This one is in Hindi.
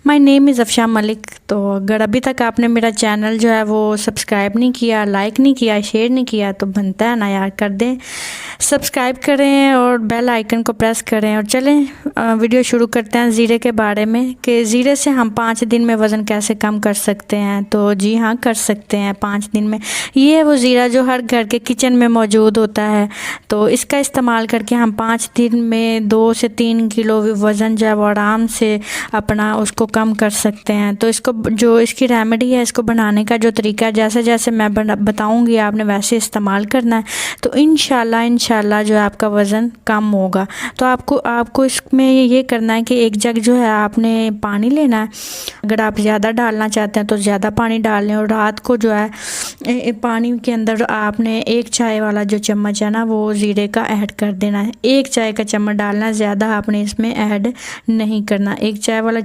My name is Afshan Malik. तो अगर अभी तक आपने मेरा चैनल जो है वो सब्सक्राइब नहीं किया, लाइक नहीं किया, शेयर नहीं किया तो बनता है ना यार, कर दें, सब्सक्राइब करें और बेल आइकन को प्रेस करें। और चलें वीडियो शुरू करते हैं ज़ीरे के बारे में कि ज़ीरे से हम 5 दिन में वज़न कैसे कम कर सकते हैं। तो जी हाँ, कर सकते हैं 5 दिन में। ये है वो ज़ीरा जो हर घर के किचन में मौजूद होता है। तो इसका इस्तेमाल करके हम 5 दिन में 2 से 3 किलो वज़न जो है वो आराम से अपना उसको कम कर सकते हैं। तो इसको जो इसकी रेमेडी है, इसको बनाने का जो तरीका है, जैसे जैसे मैं बताऊंगी आपने वैसे इस्तेमाल करना है। तो इंशाल्लाह जो है आपका वज़न कम होगा। तो आपको इसमें ये करना है कि एक जग जो है आपने पानी लेना है। अगर आप ज़्यादा डालना चाहते हैं तो ज़्यादा पानी डाल लें। और रात को जो है पानी के अंदर आपने 1 चाय वाला जो चम्मच है ना वो ज़ीरे का ऐड कर देना है। 1 चाय का चम्मच डालना, ज़्यादा आपने इसमें ऐड नहीं करना। 1 चाय वाला